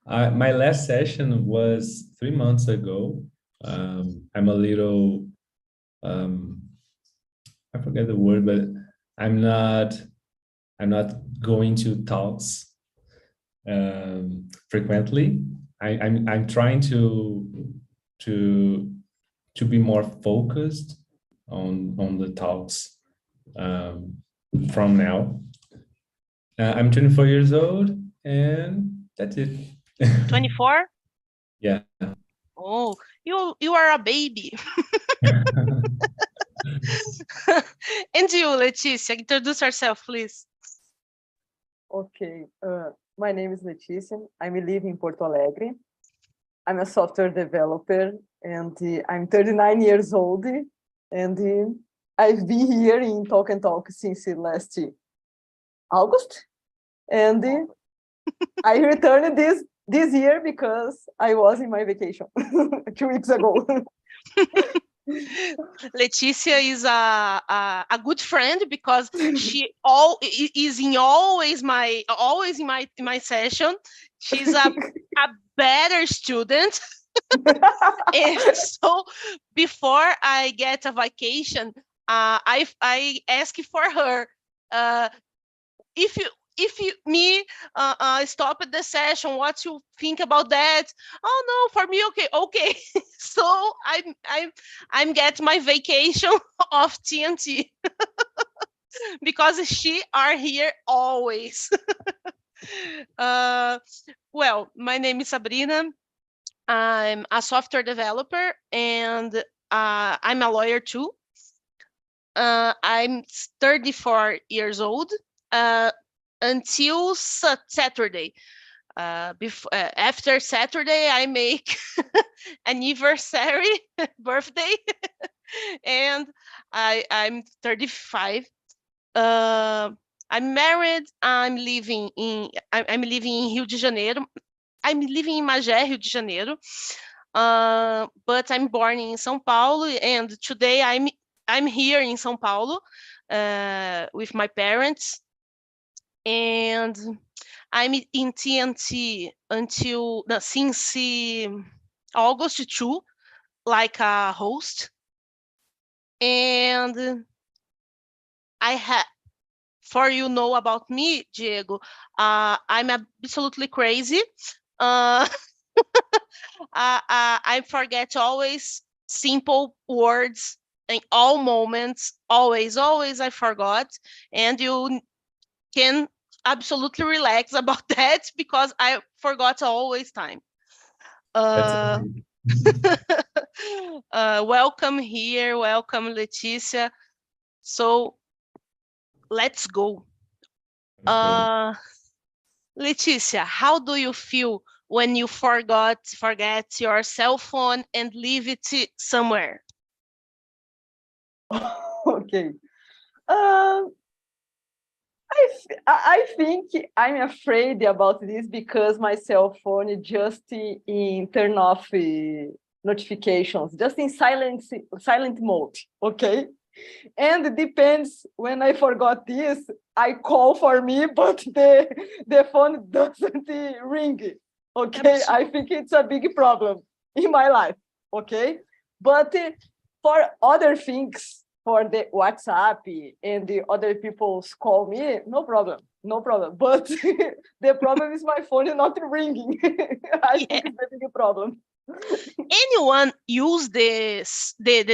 My last session was 3 months ago. I'm a little, um, I forget the word, but I'm not, I'm not going to talks frequently. I'm trying to to be more focused on the talks um, from now. I'm 24 years old, and that's it. 24? Yeah. Oh, you are a baby. And you, Letícia, introduce yourself, please. Okay, my name is Letícia. I'm living in Porto Alegre. I'm a software developer, and I'm 39 years old. And I've been here in Talk and Talk since last August. And I returned this year because I was in my vacation 2 weeks ago. Letícia is a good friend because she is in always in my session. She's a better student. And so before I get a vacation, I ask for her, if you stop at the session, what you think about that? Oh no, for me, okay. So I'm get my vacation of TNT because she are here always. Well, my name is Sabrina. I'm a software developer, and I'm a lawyer too. I'm 34 years old. Until Saturday. After Saturday, I make anniversary birthday, and I'm 35. I'm married. I'm living in Rio de Janeiro. I'm living in Magé, Rio de Janeiro. But I'm born in São Paulo, and today I'm here in São Paulo with my parents. And I'm in TNT since August 2, like a host. And I have, for you know about me, Diego, I'm absolutely crazy. I forget always simple words in all moments. Always I forgot. And you can absolutely relax about that because I forgot always time. Welcome here, welcome Letícia. So let's go. Letícia, how do you feel when you forget your cell phone and leave it somewhere? Okay. I think I'm afraid about this because my cell phone just turn off notifications, just in silent mode, okay? And it depends, when I forgot this, I call for me, but the phone doesn't ring, okay? Absolutely. I think it's a big problem in my life, okay? But for other things, for the WhatsApp and the other people's call me, no problem. But the problem is my phone is not ringing. I think it's a big problem. Anyone use the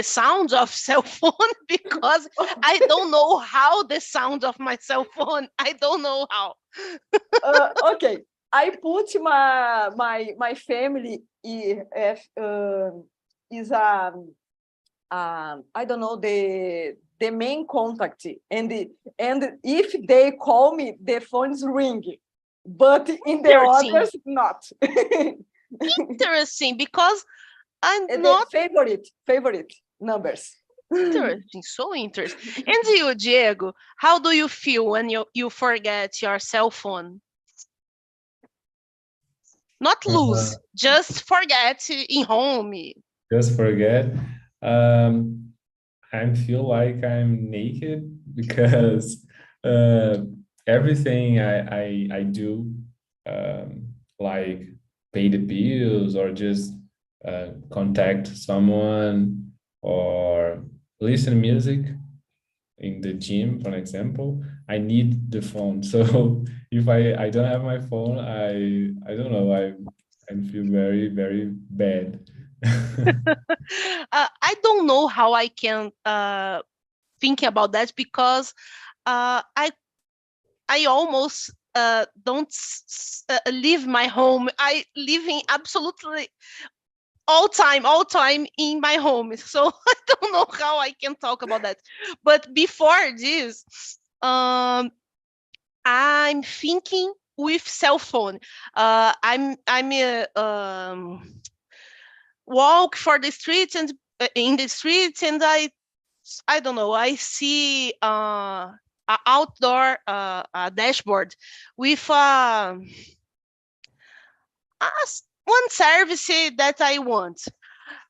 sound of cell phone? Because I don't know how the sound of my cell phone. I don't know how. Okay, I put my family is I don't know, the main contact, and if they call me, the phone's ring, but in the others not. Interesting, because I'm not favorite numbers. Interesting, so interesting. And you, Diego, how do you feel when you forget your cell phone? Not lose, just forget in home. Just forget. I feel like I'm naked because everything I do, like pay the bills or just contact someone or listen music in the gym, for example, I need the phone. So if I don't have my phone, I don't know, I feel very, very bad. I don't know how I can think about that because I almost don't leave my home. I live in absolutely all time in my home. So I don't know how I can talk about that. But before this, I'm thinking with cell phone. I'm walk for the streets and in the streets, and I don't know. I see a outdoor a dashboard with one service that I want.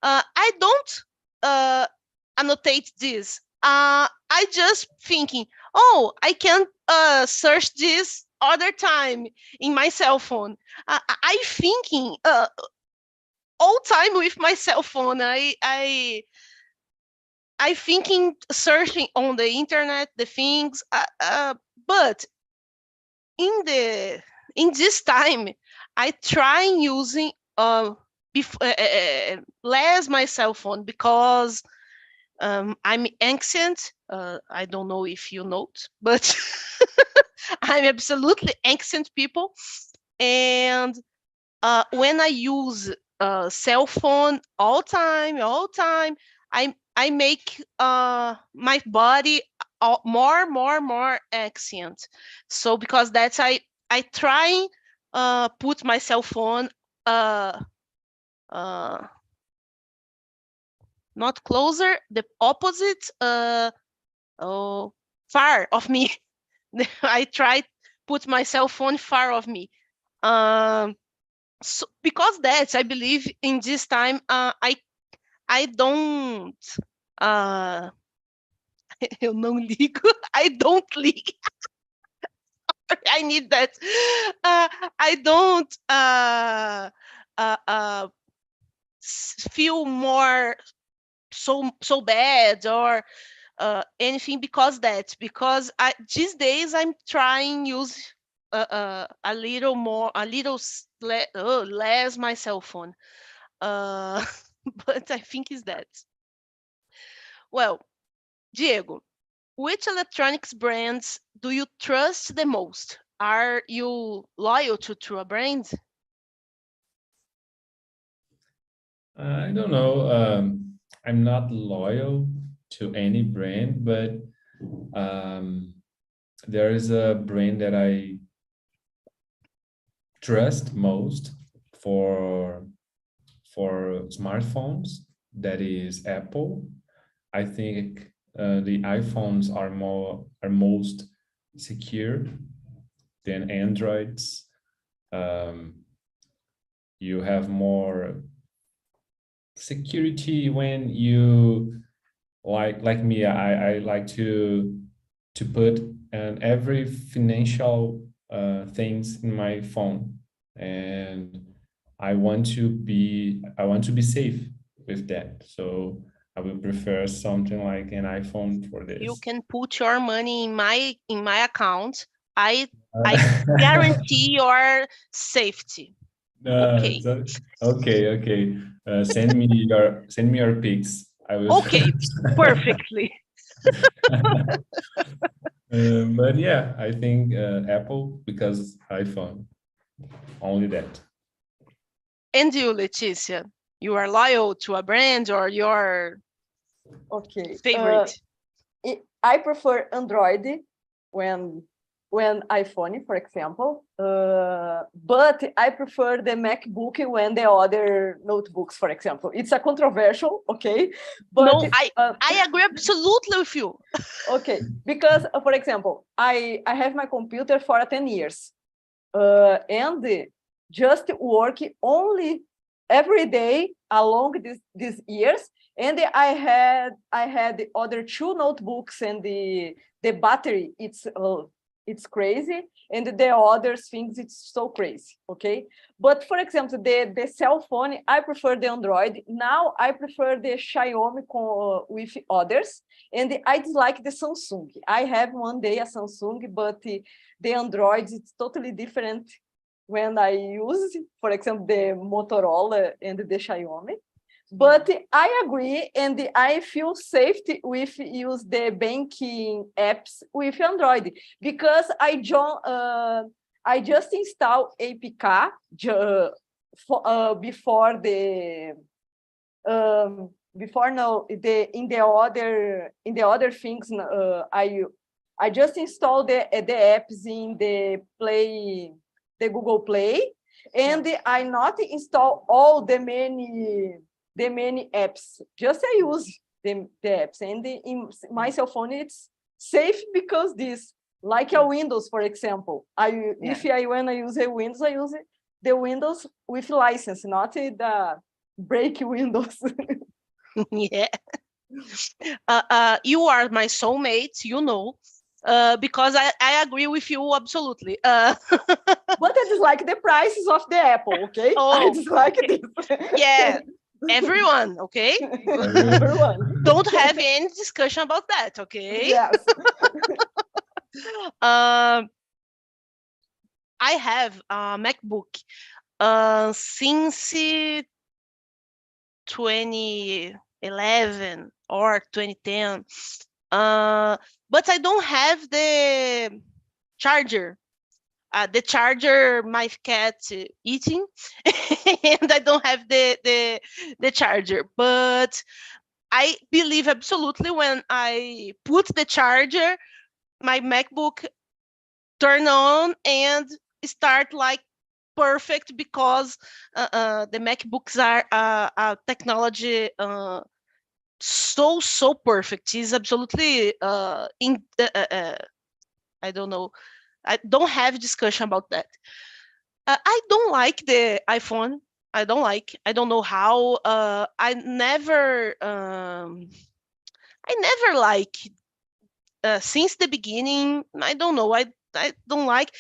I don't annotate this. I just thinking, oh, I can search this other time in my cell phone. I thinking all time with my cell phone. I thinking searching on the internet the things, but in this time I try using less my cell phone because I'm anxious. I don't know if you note, but I'm absolutely anxious people. And when I use cell phone all time, I make my body more anxious. So because that's I try put my cell phone uh, not closer, the opposite, far of me. I try put my cell phone far of me. So because that I believe in this time, I don't eu não ligo. I don't ligo. I need that. I don't feel more so bad or anything because these days I'm trying use a little more, less my cell phone. But I think is that. Well, Diego, which electronics brands do you trust the most? Are you loyal to a brand? I don't know. I'm not loyal to any brand, but there is a brand that I trust most for smartphones. That is Apple. I think the iPhones are most secure than Androids. You have more security when you like me. I like to put every financial things in my phone, and I want to be safe with that. So I would prefer something like an iPhone for You this. can put your money in my account. I guarantee your safety. Okay. Okay. Send me your pics. I will. Okay, perfectly. But yeah, I think Apple because iPhone. Only that. And you, Leticia, you are loyal to a brand or your favorite? I prefer Android when iPhone, for example, but I prefer the MacBook when the other notebooks, for example. It's a controversial, okay? But no, I agree absolutely with you. Okay, because for example, I have my computer for 10 years, and just work only every day along these years. And I had the other two notebooks, and the battery it's crazy, and the others thinks it's so crazy, okay? But for example, the cell phone, I prefer the Android. Now I prefer the Xiaomi with others, and I dislike the Samsung. I have one day a Samsung, but the Android, it's totally different when I use, for example, the Motorola and the Xiaomi. But I agree, and I feel safety with use the banking apps with Android, because I just install APK before the before no the in the other things. I just install the apps in the Google Play, and I not install all the many apps. Just I use the apps, and in my cell phone it's safe because this, like a Windows, for example. If I when I use a Windows, I use the Windows with license, not the break Windows. Yeah. You are my soulmate, you know, because I agree with you absolutely. But I dislike the prices of the Apple, okay? I dislike this. Yeah, everyone, okay? Everyone. Don't have any discussion about that, okay? Yes. I have a MacBook since 2011 or 2010, but I don't have the charger. The charger my cat eating, and I don't have the charger. But I believe absolutely when I put the charger, my MacBook turn on and start like perfect, because the MacBooks are technology so perfect. It's absolutely I don't know. I don't have discussion about that. I don't like the iPhone. I don't like. I don't know how. I never like since the beginning. I don't know. I don't like.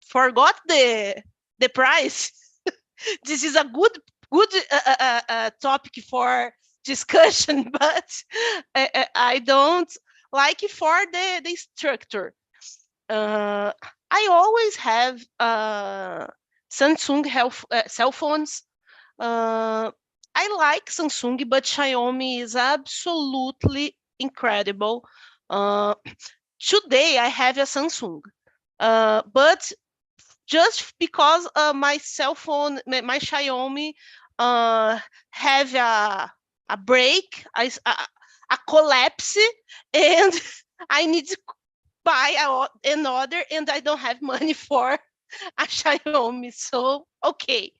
Forgot the price. This is a good topic for discussion, but I don't like it for the structure. I always have Samsung cell phones. I like Samsung, but Xiaomi is absolutely incredible. Today I have a Samsung, but just because my cell phone, my Xiaomi, have a break, a collapse, and I need to buy another, and I don't have money for a Xiaomi. So okay,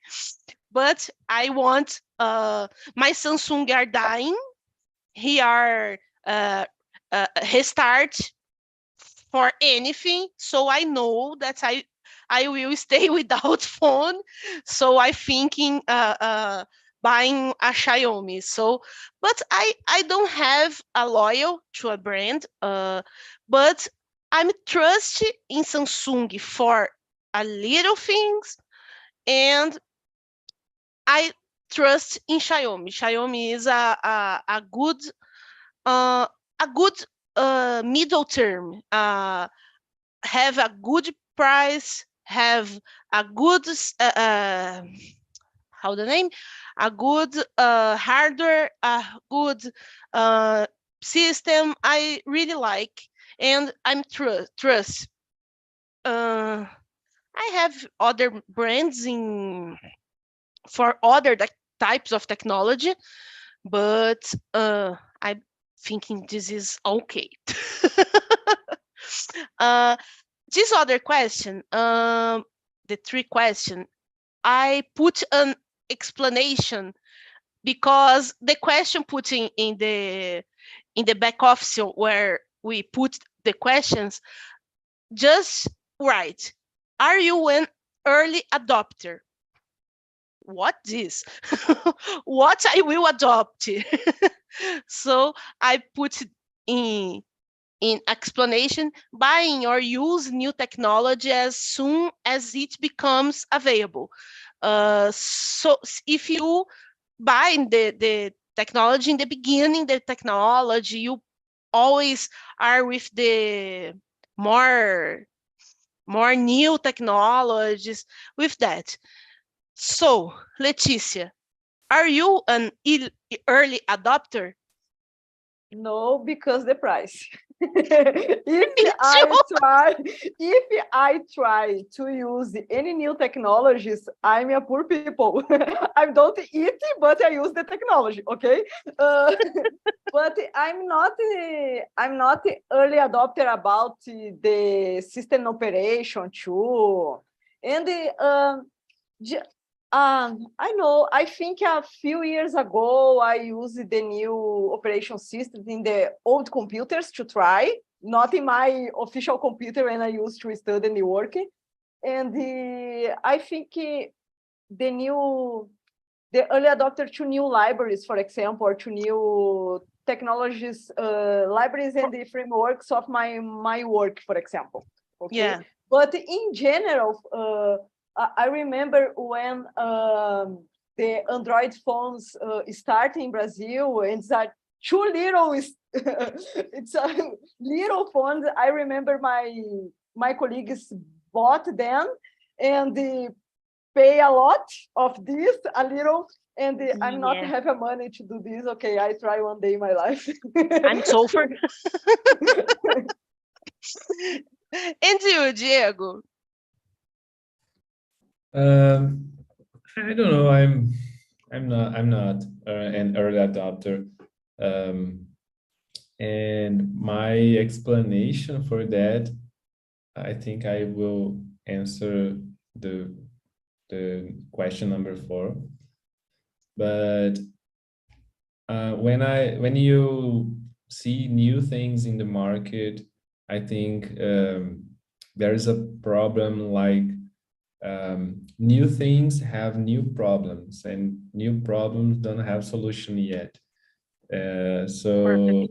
but I want my Samsung are dying. He are restart for anything, so I know that I will stay without phone. So I thinking buying a Xiaomi. So, but I don't have a loyal to a brand. But I'm trust in Samsung for a little things, and I trust in Xiaomi. Xiaomi is a good uh, middle term. Have a good price, have a good how the name, a good hardware, a good system. I really like, and I'm trust. I have other brands for other types of technology, but I'm thinking this is okay. This other question, the three question, I put an explanation because the question put in the back office where we put the questions, just right. Are you an early adopter? What this? What I will adopt? So I put in explanation, buying or use new technology as soon as it becomes available. So if you buy the technology in the beginning, the technology, you always are with the more new technologies with that. So, Leticia, are you an early adopter? No, because the price. Me If I try to use any new technologies, I'm a poor people. I don't eat, but I use the technology. Okay, but I'm not early adopter about the system operation too, and I know. I think a few years ago, I used the new operation system in the old computers to try, not in my official computer when I used to study and work. And I think the early adopter to new libraries, for example, or to new technologies, libraries and the frameworks of my work, for example. Okay. Yeah. But in general, I remember when the Android phones started in Brazil, and it's a too little, it's a little phones. I remember my colleagues bought them and they pay a lot of this, a little, and I'm not have a money to do this. Okay, I try one day in my life. I'm sulfur. And you, Diego? I don't know. I'm not an early adopter, and my explanation for that, I think I will answer the question number 4. But when you see new things in the market, I think there is a problem like new things have new problems, and new problems don't have solution yet. So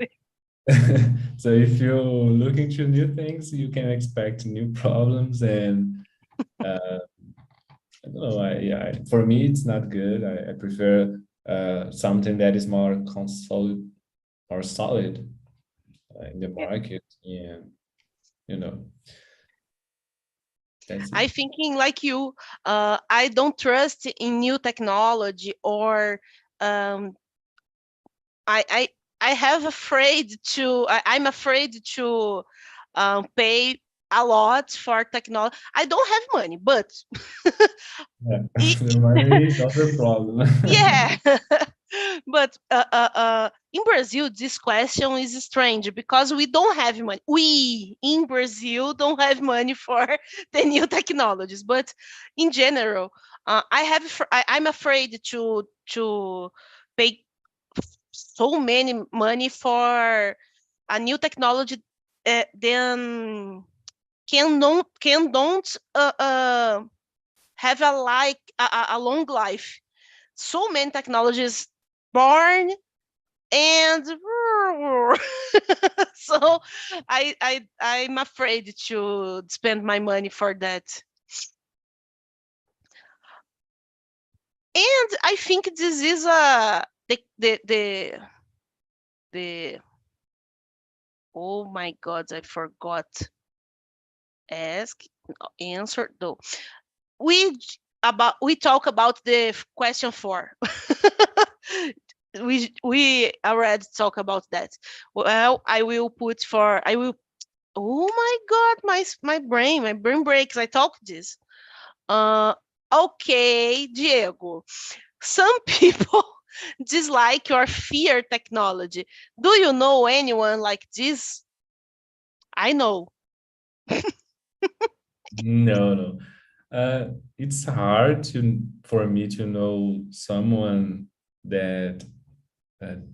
so if you look into new things, you can expect new problems, and I don't know. For me, it's not good. I prefer something that is more solid in the market, and you know. I thinking like you. I don't trust in new technology, or I'm afraid to pay a lot for technology. I don't have money, but the money is not the problem. yeah. But in Brazil, this question is strange because we don't have money. We in Brazil don't have money for the new technologies. But in general, I'm afraid to pay so many money for a new technology, then don't have a long life. So many technologies born, and so I'm afraid to spend my money for that. And I think this is the oh my God, I forgot answer though. We talk about the question 4. we already talk about that. Well, I will. Oh my God, my brain breaks. I talk this. Okay, Diego. Some people dislike or fear technology. Do you know anyone like this? I know. No. It's hard for me to know someone that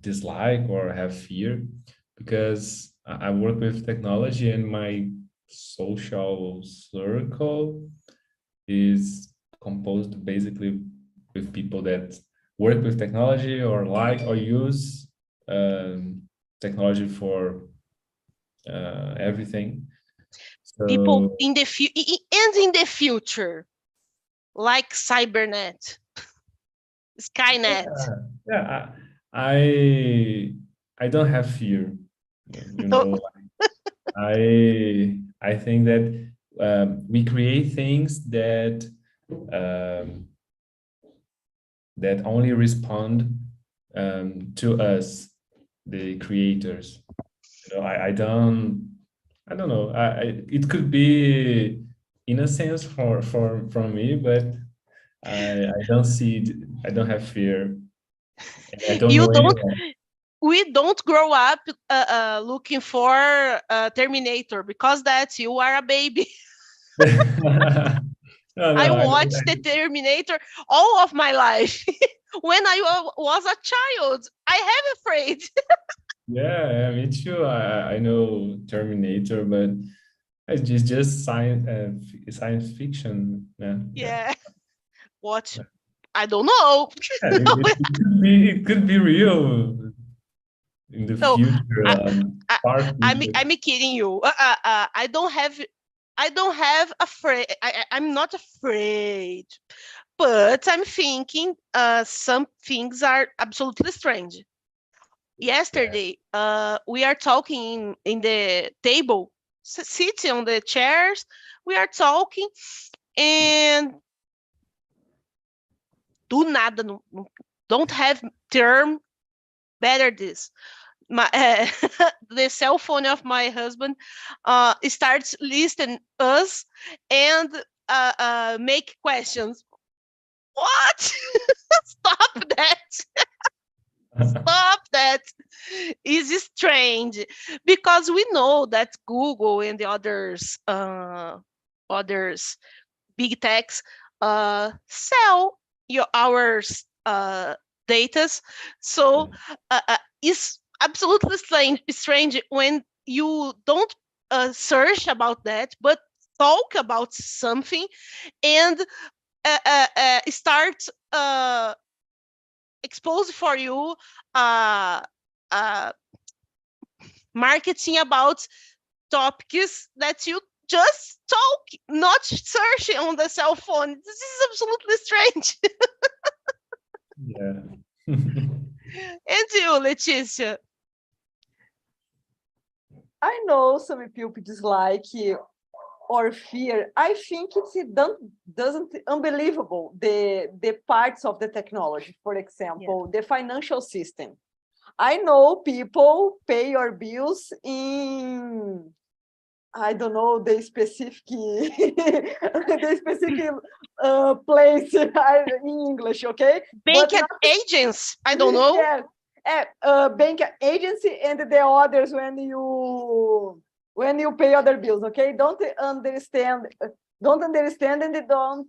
dislike or have fear, because I work with technology, and my social circle is composed basically with people that work with technology or like or use technology for everything. People So in the future, like cybernet, Skynet. yeah, I don't have fear. You know, I think that we create things that that only respond to us, the creators. You know, I don't know. It could be innocence from me, but I don't see it. I don't have fear. I don't You know don't. anyone. We don't grow up looking for Terminator because that you are a baby. No, I no, watched the Terminator all of my life. When I was a child, I have afraid. yeah, me too. I know Terminator, but it's just science fiction. Yeah, yeah. Yeah. What? I don't know. Yeah, it could be real in the No, future, I, I, far future. I'm kidding you. I don't have afraid. I'm not afraid, but I'm thinking some things are absolutely strange. Yeah, Yesterday, we are talking in the table, sitting on the chairs. We are talking, and do nada, don't have term better this. My the cell phone of my husband starts listing us and make questions. What? Stop that! Stop that! Is strange because we know that Google and the others big techs sell our datas. So it's absolutely strange when you don't search about that, but talk about something and start expose for you uh, uh, marketing about topics that you just talk, not searching on the cell phone. This is absolutely strange. yeah. And you, Leticia? I know some people dislike or fear. I think doesn't unbelievable the parts of the technology. For example, the financial system. I know people pay your bills in, I don't know the specific the specific place in English, okay? Bank But not, agents, I don't know. yeah, bank agency and the others when you pay other bills, okay? Don't understand and don't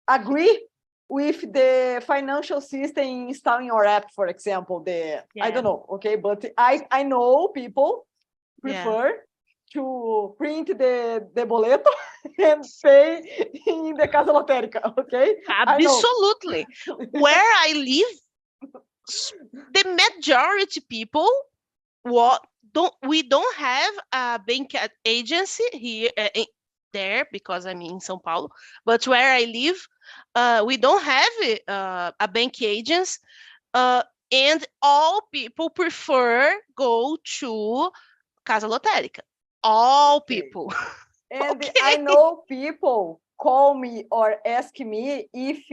agree with the financial system installing your app, for example. I don't know, okay? But I know people prefer to print the boleto and pay in the casa lotérica, okay? Absolutely. Where I live, the majority people we don't have a bank agency here there because I'm in São Paulo, but where I live, we don't have a bank agency, and all people prefer go to casa lotérica. All people. And Okay. I know people call me or ask me if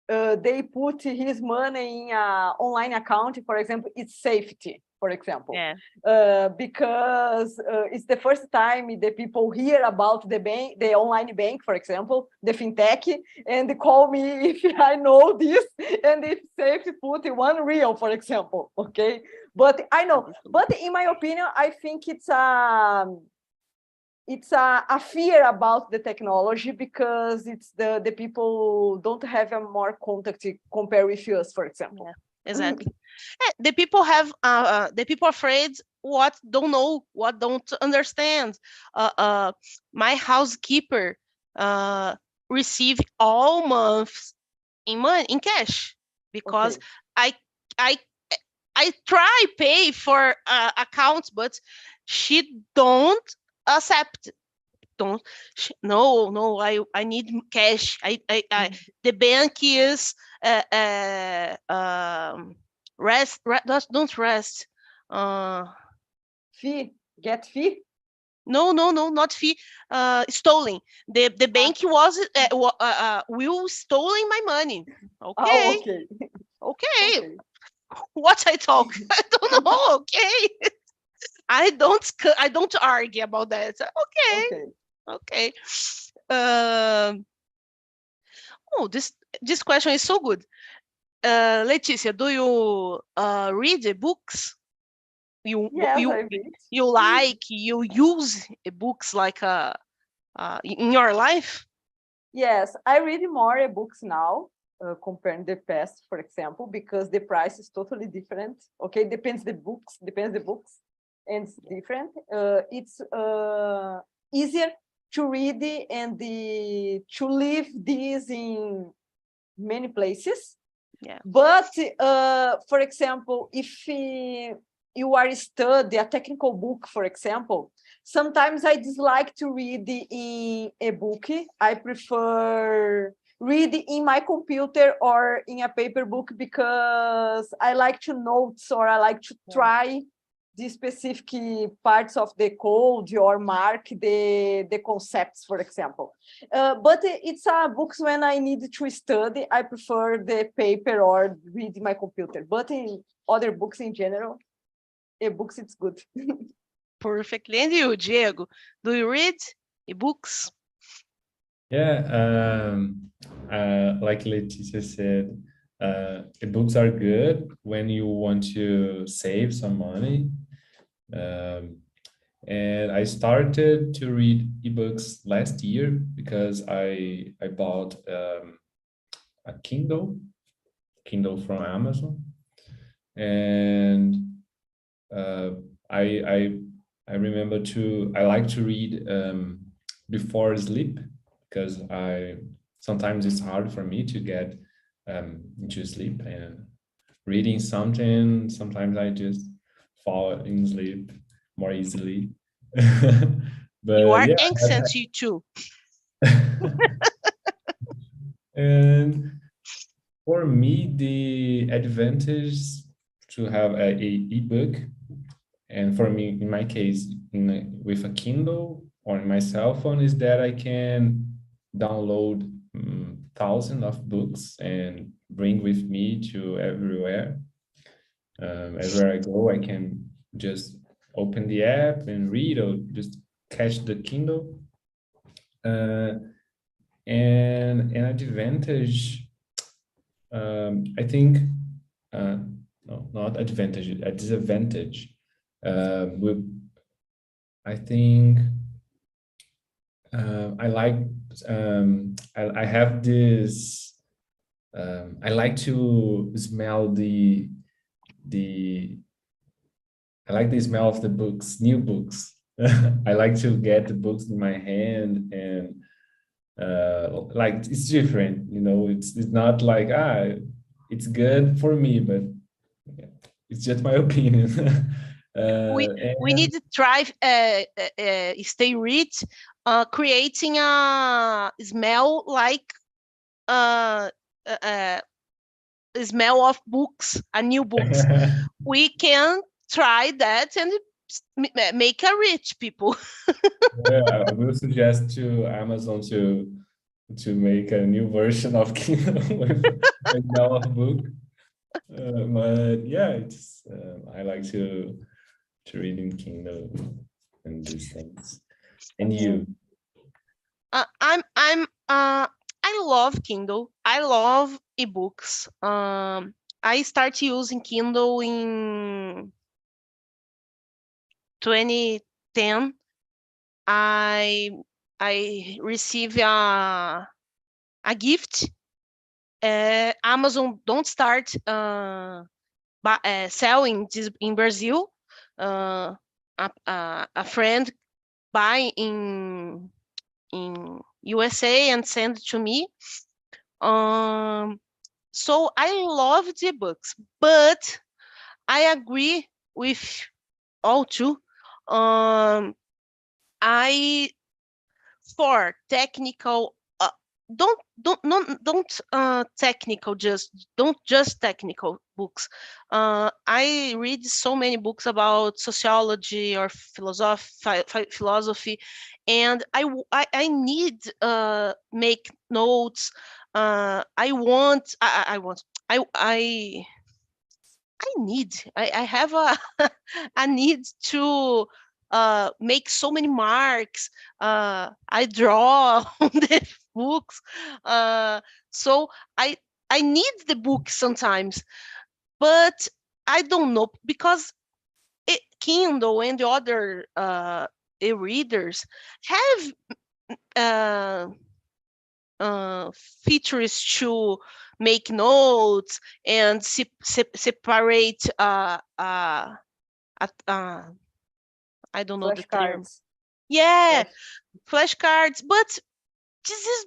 they put his money in an online account, for example, it's safety, for example. Because it's the first time the people hear about the bank, the online bank, for example, the fintech, and they call me if I know this and if safety put R1, for example, okay? But I know, but in my opinion, I think it's a fear about the technology because it's the people don't have a more contact compared with us, for example. Exactly. The people have the people afraid what don't know, what don't understand. My housekeeper receive all months in money in cash because I I try pay for accounts, but she don't accept. Don't no, I need cash. I the bank is don't rest. Fee, get fee. No, not fee. Stolen. The bank was will stolen my money. Oh, Okay. okay. Okay. What I talk? I don't know. Okay. I don't argue about that. Okay. Oh, this question is so good. Leticia, do you read the books? Yes, I read. You use books like in your life? Yes, I read more books now comparing the past, for example, because the price is totally different. Okay, depends the books, and it's different. It's easier to read and to live this in many places. Yeah. But for example, if you are study a technical book, for example, sometimes I dislike to read in a book. I prefer read in my computer or in a paper book because I like to notes or I like to try the specific parts of the code or mark the concepts, for example. But it's books when I need to study, I prefer the paper or read my computer. But in other books in general, e-books, it's good. Perfectly. And you, Diego, do you read books? Yeah, like Leticia said, books are good when you want to save some money. And I started to read ebooks last year because I bought a Kindle from Amazon, and I remember I like to read before sleep because sometimes it's hard for me to get into sleep, and reading something, sometimes I just fall in sleep more easily. You But are yeah. ancient too. And for me, the advantage to have a ebook, and for me, in my case, with a Kindle or in my cell phone, is that I can download thousands of books and bring with me to everywhere. Everywhere I go, I can just open the app and read, or just catch the Kindle. And an advantage, I think, no, not advantage, a disadvantage. I think I like, I have this, I like to smell I like the smell of the books, new books. I like to get the books in my hand, and like it's different, it's not like it's good for me, but it's just my opinion. We need to try stay rich, creating a smell like smell of books, a new books. We can try that and make a rich people. Yeah, I will suggest to Amazon to make a new version of Kindle with a smell of book. But yeah, it's I like to read in Kindle and these things. And you? I love Kindle. I love ebooks. I started using Kindle in 2010. I received a gift. Amazon don't start selling this in Brazil. A friend buy in USA and send to me. So I love the books, but I agree with all two. I for technical don't technical don't just technical books. I read so many books about sociology or philosophy, and I need make notes. I want I want I need I have a a need to make so many marks. I draw on the books, so I need the book sometimes, but I don't know because Kindle and the other e-readers have uh, features to make notes and separate I don't know the term. Flashcards. Yeah, Flash. flashcards, but this is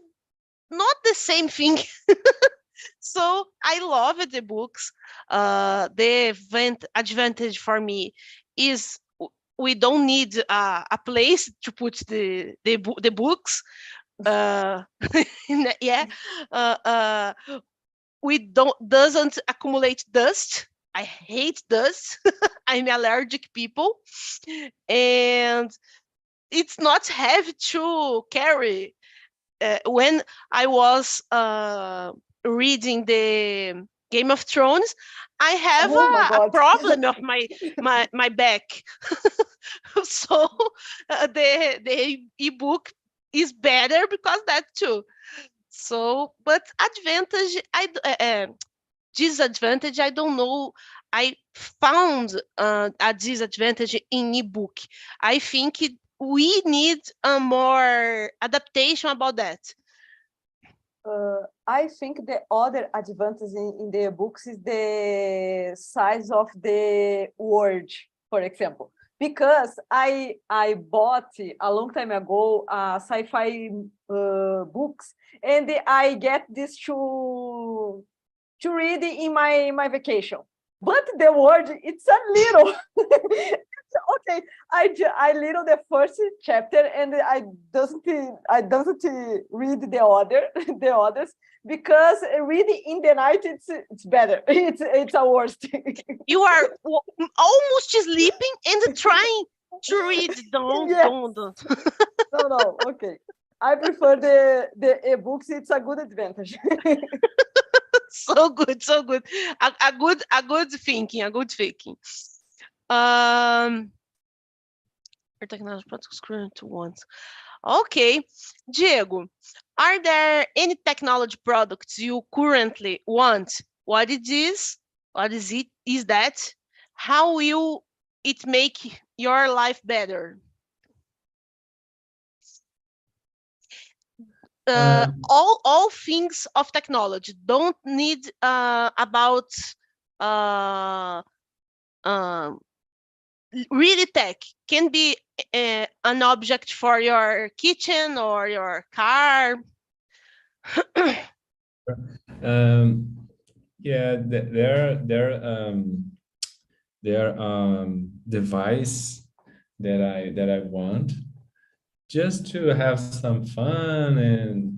not the same thing. So I love the books. The advantage for me is we don't need a place to put the books. Uh, yeah, uh, uh, we doesn't accumulate dust. I hate dust. I'm allergic people, and it's not heavy to carry. When I was reading the Game of Thrones, I have Oh my a God. problem of my back. So the ebook is better because that too. So, but advantage, disadvantage, I don't know. I found a disadvantage in ebook. I think we need a more adaptation about that. I think the other advantage in the books is the size of the word, for example. Because I bought a long time ago sci-fi books, and I get this to read in my vacation. But the word, it's a little. Okay, I little the first chapter, and I don't read the others, because reading in the night it's better. It's a worst. You are almost sleeping and trying to read. Yes. Don't. No. Okay, I prefer the e-books. It's a good advantage. So good, so good. A good thinking, a good thinking. Our technology products current ones. Okay, Diego, are there any technology products you currently want? What it is? What is it? Is that? How will it make your life better? All things of technology don't need about uh, um, really tech. Can be an object for your kitchen or your car. Yeah, their device that I want just to have some fun and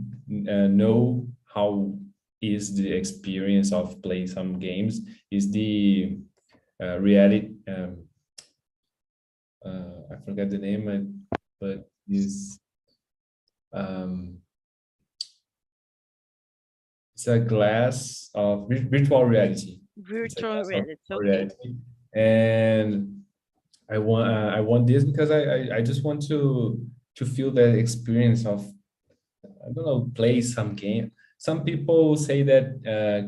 know how is the experience of playing some games is the reality. I forget the name, but is it's a glass of virtual reality. It's a Virtual glass of reality. virtual Okay. reality, and I want this because I just want to feel the experience of, I don't know, play some game. Some people say that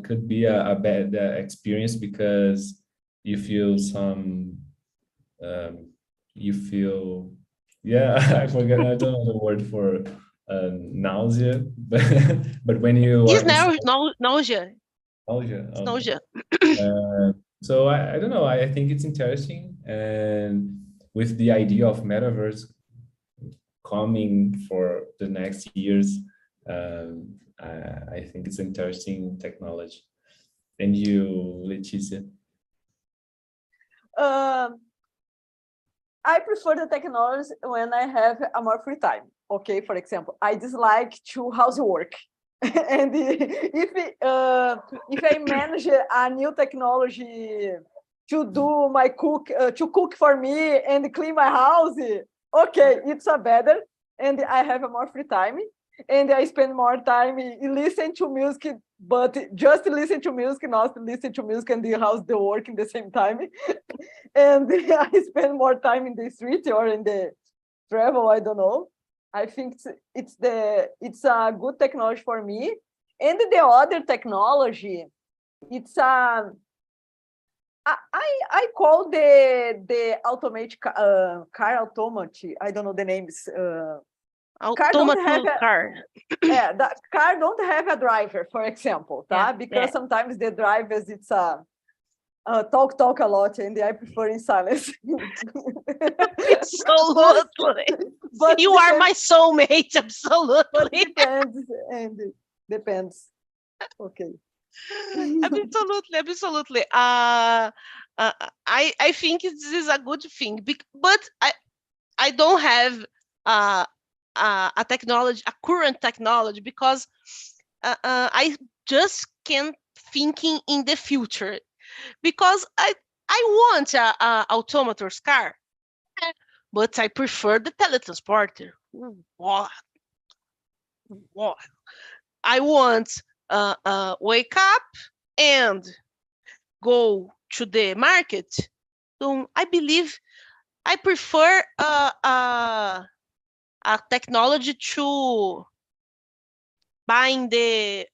could be a bad experience because you feel some you feel, yeah, I forget, I don't know the word for nausea, but when you Is are now inside nausea. nausea, It's okay. nausea. So I don't know, I think it's interesting, and with the idea of metaverse coming for the next years, I think it's interesting technology. And you, Leticia? I prefer the technology when I have a more free time. Okay, for example, I dislike to housework. And if I manage a new technology to do my to cook for me and clean my house, okay, it's a better, and I have a more free time, and I spend more time in listen to music, but just listen to music, not listen to music and the house, the work in the same time. And I spend more time in the street or in the travel, I don't know. I think it's a good technology for me. And the other technology, it's I call the automatic car automatic. I don't know the names. Automatic car. Yeah, the car don't have a driver, for example, tá? Because sometimes the drivers it's talk a lot, and I prefer in silence. Absolutely. But you are my soulmate, absolutely. But depends. Okay. Absolutely. I think this is a good thing, but I don't have a technology, a current technology, because I just can't thinking in the future, because I want a autonomous car, but I prefer the teletransporter. What? I want wake up and go to the market. So I believe I prefer a technology to buying I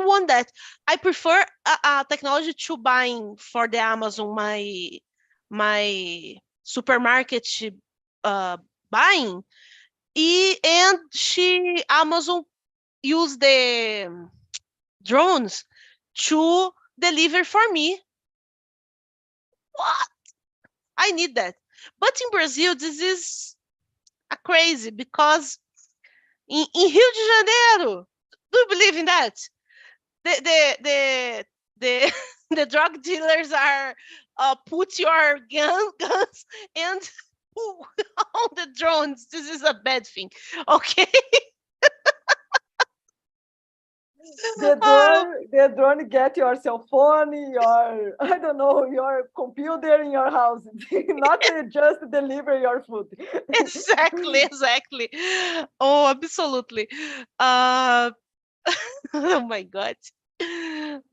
want that. I prefer a technology to buying for the Amazon my supermarket buying, and Amazon use the drones to deliver for me. What? I need that. But in Brazil, this is crazy, because in Rio de Janeiro, do you believe in that? The drug dealers are put your guns and on the drones. This is a bad thing. Okay. The drone get your cell phone, your I don't know, your computer in your house, not just deliver your food. Exactly. Oh, absolutely. Oh my God.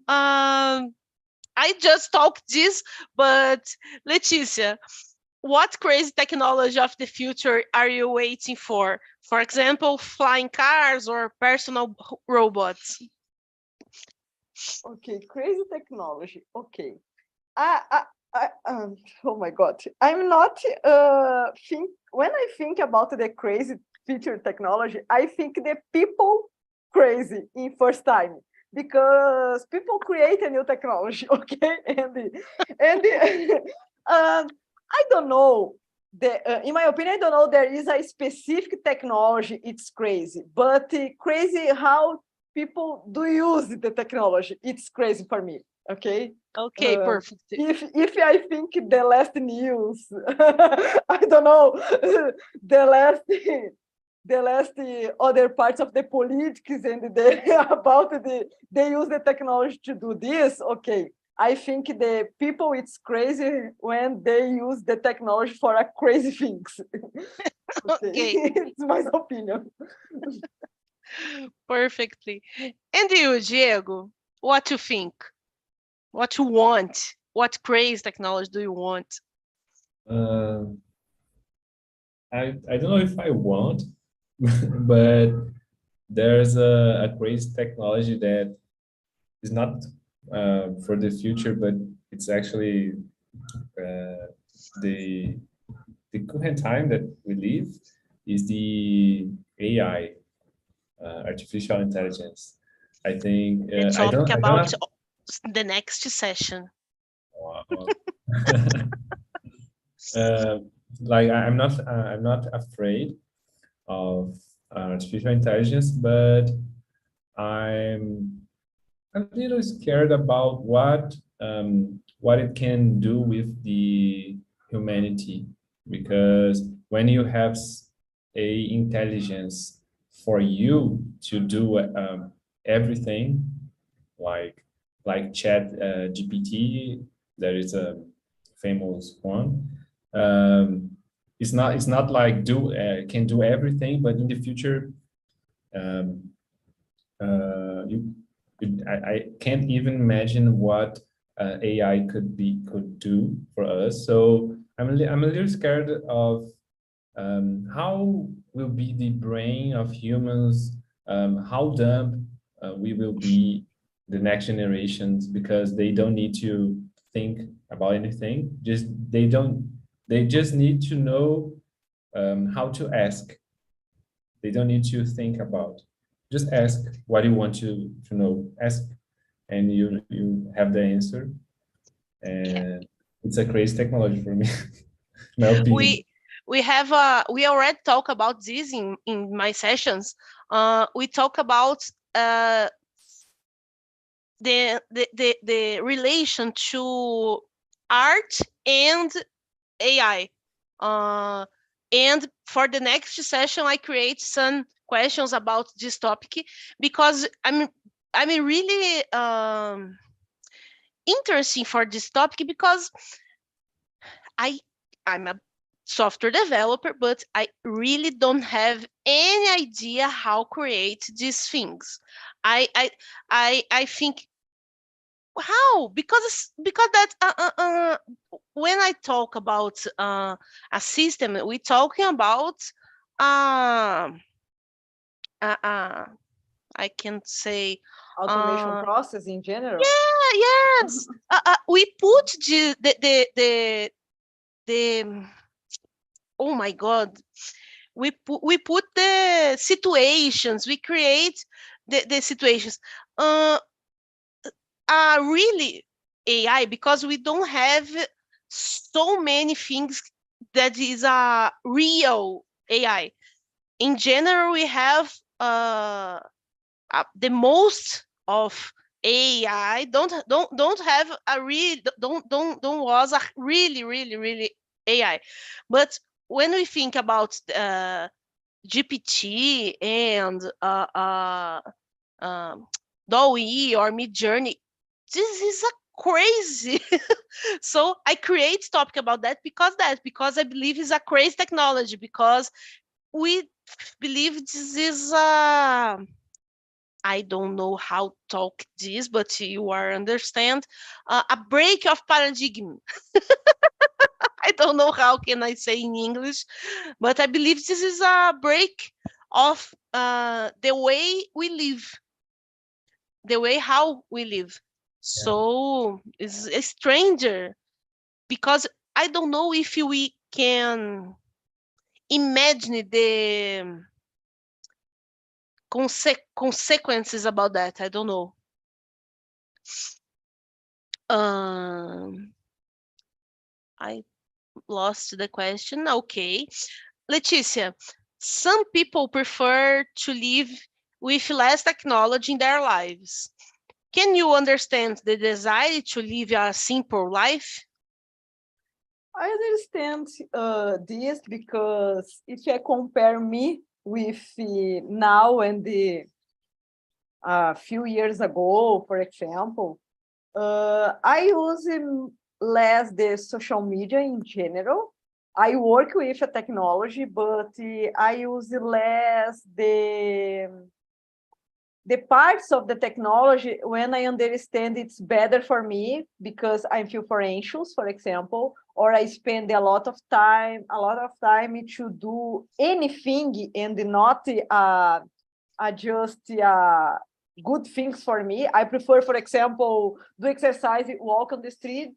I just talked this, but Leticia, what crazy technology of the future are you waiting for? For example, flying cars or personal robots? Okay, crazy technology. Okay. Oh my God. I'm not when I think about the crazy future technology, I think the people crazy in first time, because people create a new technology, okay? And I don't know. In my opinion, I don't know there is a specific technology. It's crazy, but crazy how people do use the technology. It's crazy for me. Okay. Okay, perfect. If I think the last news, I don't know, the last other parts of the politics and they use the technology to do this. Okay, I think the people it's crazy when they use the technology for a crazy things. Okay. It's my opinion. Perfectly. And you, Diego, what you think? What you want? What crazy technology do you want? I don't know if I want, but there's a crazy technology that is not for the future, but it's actually the current time that we live is the AI, artificial intelligence. I think The I topic don't about the next session. Like I'm not afraid of artificial intelligence, but I'm a little scared about what what it can do with the humanity, because when you have a intelligence for you to do everything, like Chat GPT, that is a famous one. It's not like can do everything, but in the future, I can't even imagine what AI could do for us. So I'm a little scared of how will be the brain of humans, how dumb we will be the next generations, because they don't need to think about anything. They just need to know how to ask. They don't need to think about. Just ask what you want to know. Ask, and you have the answer. And it's a crazy technology for me, my opinion. We already talk about this in my sessions. We talk about the relation to art and AI. And for the next session, I create some questions about this topic, because I'm really interesting for this topic, because I'm a software developer, but I really don't have any idea how create these things. I think how, because that when I talk about a system, we're talking about I can say Automation process in general. Yeah, yes. We put the oh my God, we put the situations, we create the situations. Really AI, because we don't have so many things that is a real AI. In general, we have the most of AI don't have a don't was a really AI. But when we think about GPT and DALL-E or Midjourney, this is a crazy. So I create topic about that because I believe it's a crazy technology, because we believe this is I don't know how to talk this, but you are understand a break of paradigm. I don't know how can I say in English, but I believe this is a break of the way we live, the way how we live. So it's a stranger, because I don't know if we can imagine the consequences about that. I don't know. I lost the question. Okay. Leticia, some people prefer to live with less technology in their lives. Can you understand the desire to live a simple life? I understand this, because if I compare me with now and a few years ago, for example, I use less the social media in general. I work with a technology, but I use less the parts of the technology when I understand it's better for me, because I feel for anxious, for example, or I spend a lot of time to do anything and not just good things for me. I prefer, for example, do exercise, walk on the street,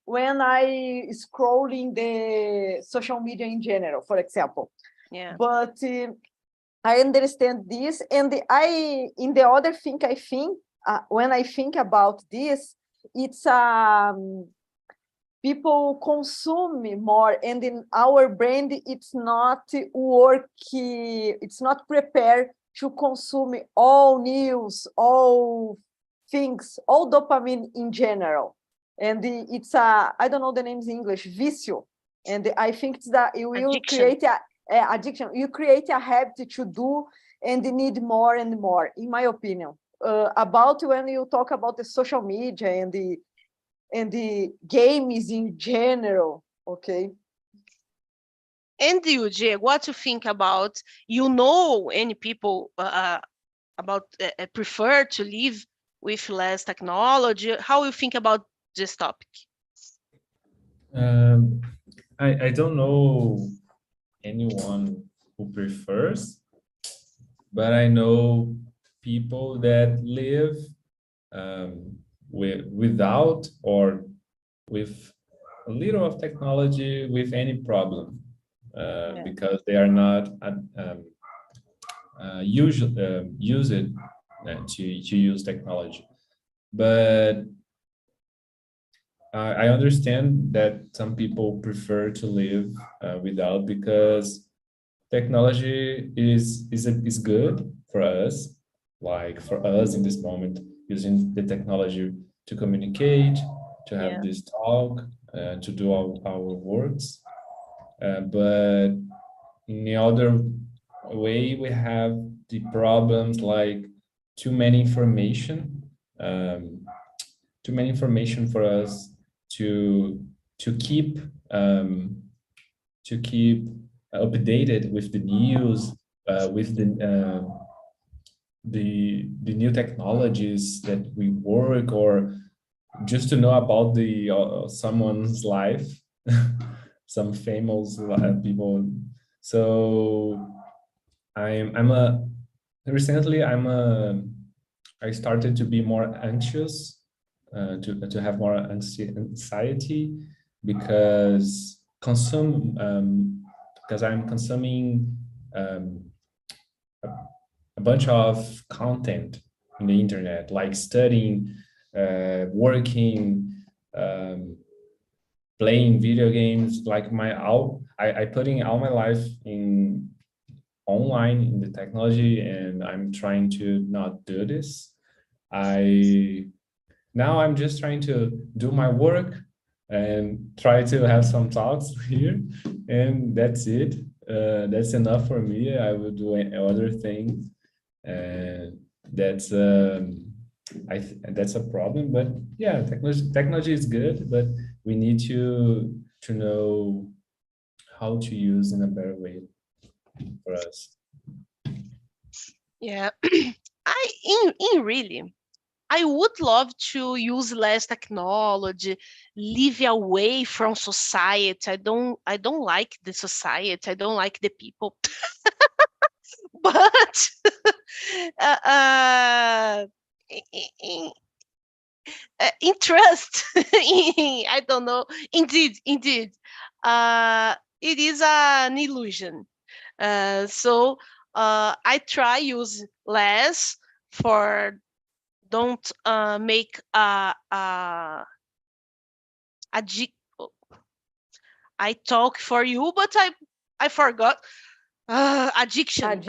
when I scrolling the social media in general, for example. Yeah. But I understand this, and in the other thing, I think when I think about this, it's people consume more, and in our brain, it's not working, it's not prepared to consume all news, all things, all dopamine in general. And it's a, I don't know the names in English, vício. And I think it's that you will Addiction. create a addiction. You create a habit to do and need more and more, in my opinion. About when you talk about the social media and the games in general, okay? And you, Diego, what you think about, you know, any people about prefer to live with less technology? How you think about this topic? I don't know anyone who prefers, but I know people that live without or with a little of technology with any problem, because they are not use it to use technology. But I understand that some people prefer to live without, because technology is good for us, like for us in this moment, using the technology to communicate, to have this talk, to do our works. But in the other way, we have the problems like too many information for us to keep updated with the news, with the new technologies that we work, or just to know about the someone's life, some famous people. So I started to be more anxious, to have more anxiety, because I'm consuming a bunch of content in the internet, like studying, working, playing video games. Like I putting all my life in online in the technology, and I'm trying to not do this. Now I'm just trying to do my work and try to have some talks here, and that's it. That's enough for me. I will do other things, and that's that's a problem. But yeah, technology is good, but we need to know how to use in a better way for us. Yeah, I would love to use less technology, live away from society. I don't like the society. I don't like the people. But interest, I don't know. Indeed, it is an illusion. So I try use less for don't make a I talk for you, but I forgot. Addiction.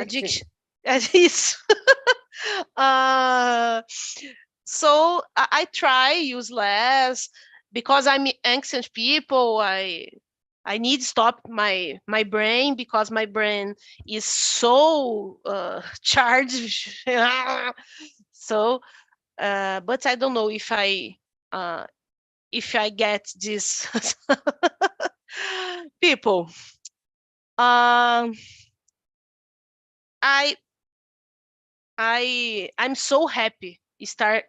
Yes. So I try use less because I'm anxious people. I need to stop my brain, because my brain is so charged. So, but I don't know if I get this people. I'm so happy. Start.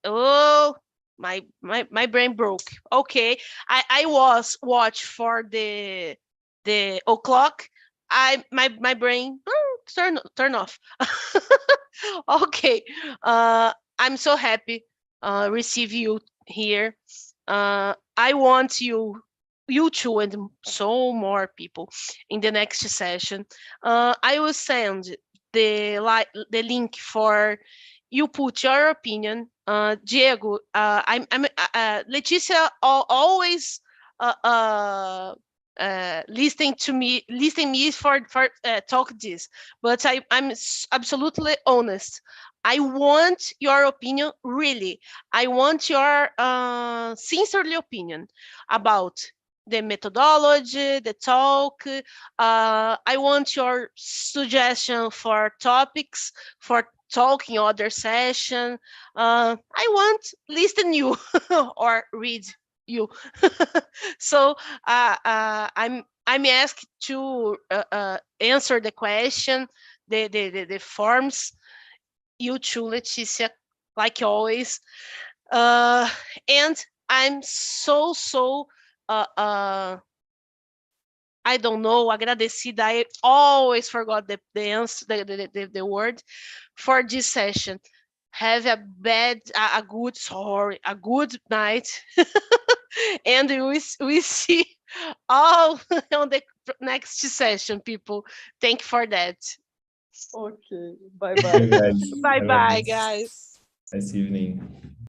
Oh, my brain broke. Okay, I was watch for the o'clock. My brain turn off. Okay, I'm so happy receive you here. I want you two and so more people in the next session. I will send the link for you put your opinion. Diego, I'm Leticia always listening me for talk this, but I'm absolutely honest. I want your opinion, really. I want your sincerely opinion about the methodology, the talk. I want your suggestion for topics, for talking other session. I want listen you or read you. So I'm asked to answer the question, the forms. You too, Leticia, like always. And I'm so I don't know, agradecida. I always forgot the answer, the word for this session. Have a good night. And we see all on the next session, people. Thank you for that. Okay, Thank you, bye-bye. guys. Bye Have a bye, guys. nice evening.